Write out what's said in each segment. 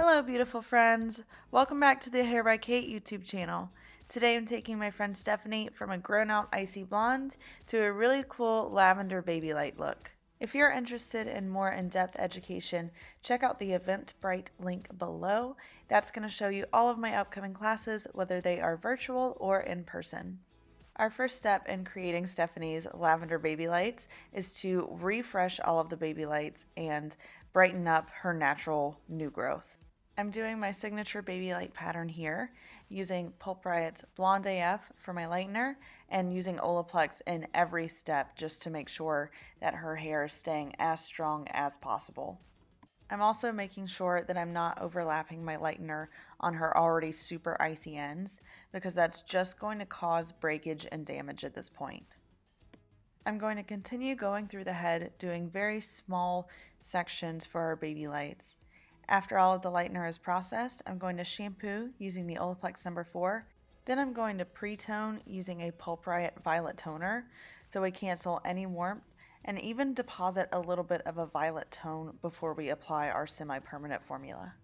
Hello, beautiful friends. Welcome back to the Hair by Kate YouTube channel. Today I'm taking my friend Stephanie from a grown-out icy blonde to a really cool lavender baby light look. If you're interested in more in-depth education, check out the Eventbrite link below. That's going to show you all of my upcoming classes, whether they are virtual or in person. Our first step in creating Stephanie's lavender baby lights is to refresh all of the baby lights and brighten up her natural new growth. I'm doing my signature baby light pattern here using Pulp Riot's Blonde AF for my lightener and using Olaplex in every step just to make sure that her hair is staying as strong as possible. I'm also making sure that I'm not overlapping my lightener on her already super icy ends because that's just going to cause breakage and damage at this point. I'm going to continue going through the head doing very small sections for our baby lights. After all of the lightener is processed, I'm going to shampoo using the Olaplex number 4. Then I'm going to pre-tone using a Pulp Riot Violet toner so we cancel any warmth and even deposit a little bit of a violet tone before we apply our semi-permanent formula.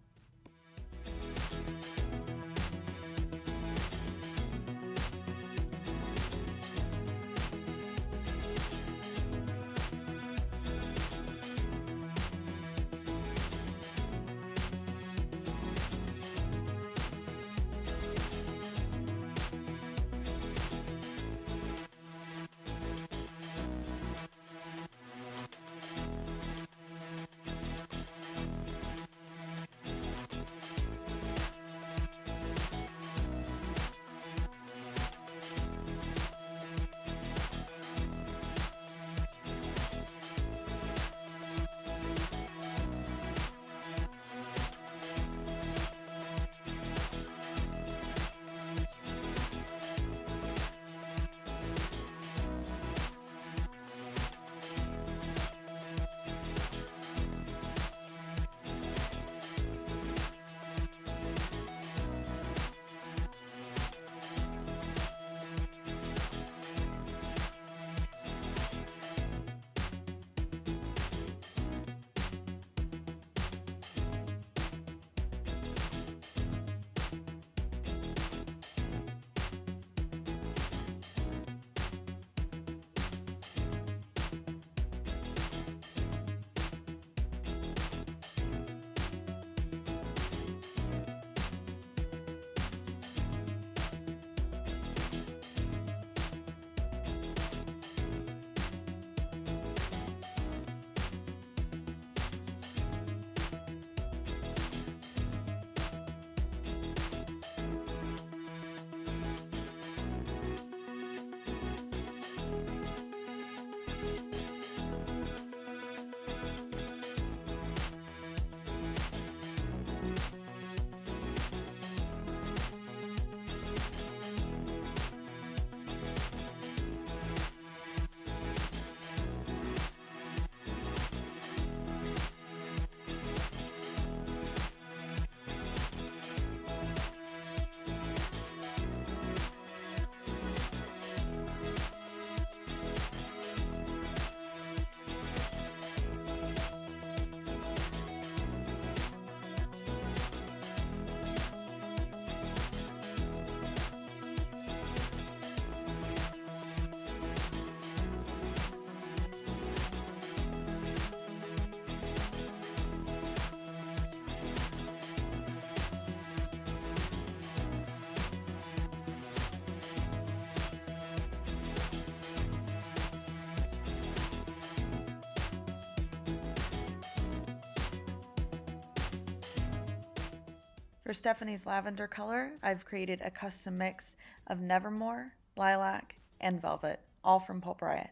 For Stephanie's lavender color, I've created a custom mix of Nevermore, Lilac, and Velvet, all from Pulp Riot.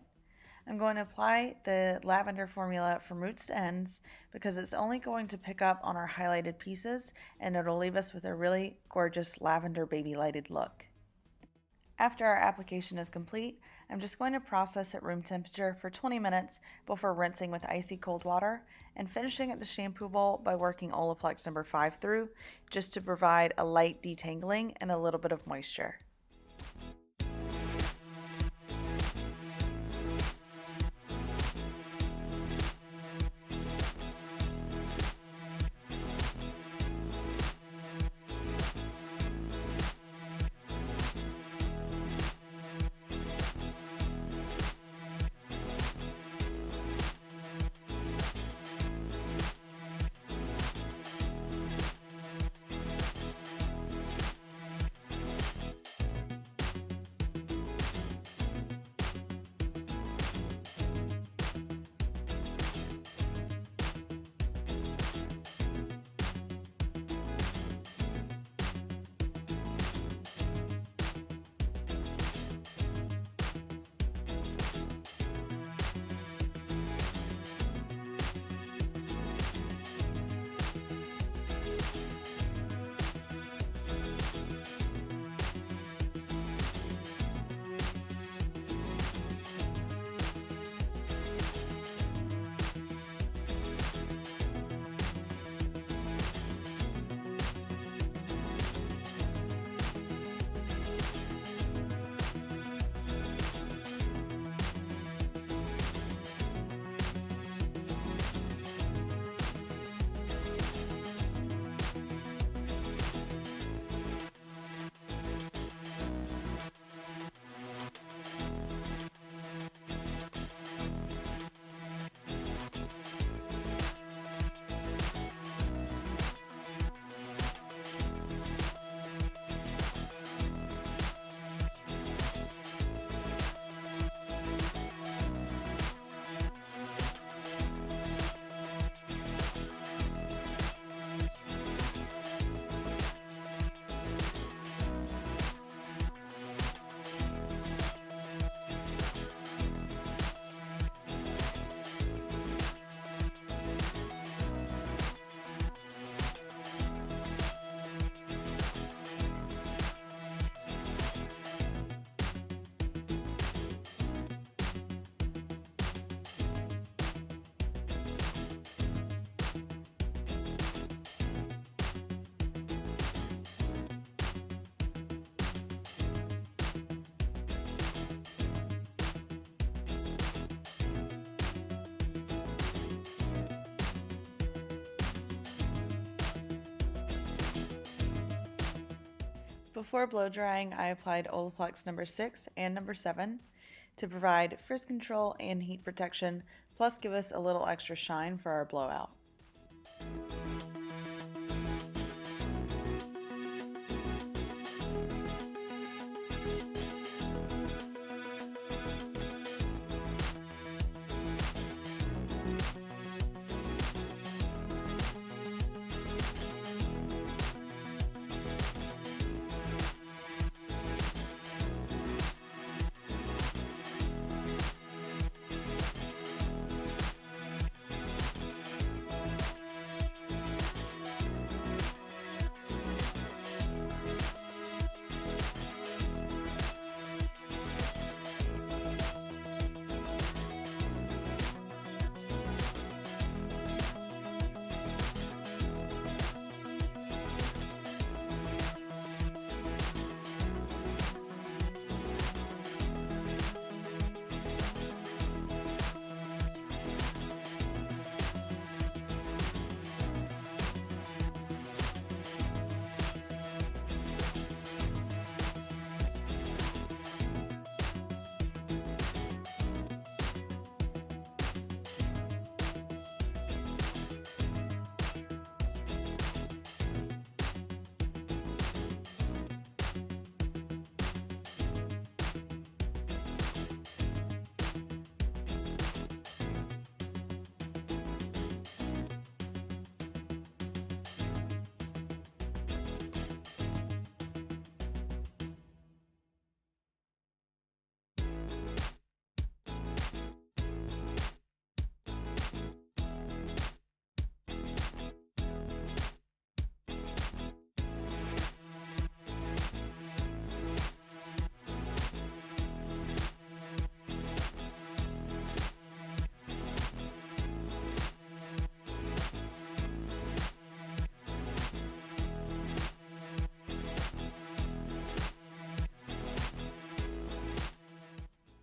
I'm going to apply the lavender formula from roots to ends because it's only going to pick up on our highlighted pieces and it'll leave us with a really gorgeous lavender baby lighted look. After our application is complete, I'm just going to process at room temperature for 20 minutes before rinsing with icy cold water and finishing at the shampoo bowl by working Olaplex number 5 through just to provide a light detangling and a little bit of moisture. Before blow drying, I applied Olaplex number 6 and number 7 to provide frizz control and heat protection, plus give us a little extra shine for our blowout.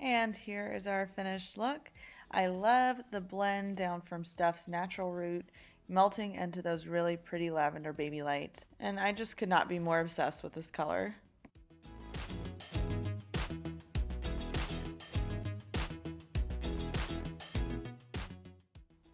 And here is our finished look. I love the blend down from Steph's natural root melting into those really pretty lavender baby lights, and I just could not be more obsessed with this color.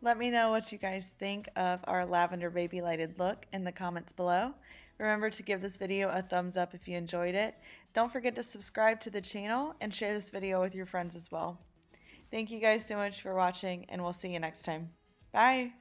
Let me know what you guys think of our lavender baby lighted look in the comments below. Remember to give this video a thumbs up if you enjoyed it. Don't forget to subscribe to the channel and share this video with your friends as well. Thank you guys so much for watching, and we'll see you next time. Bye!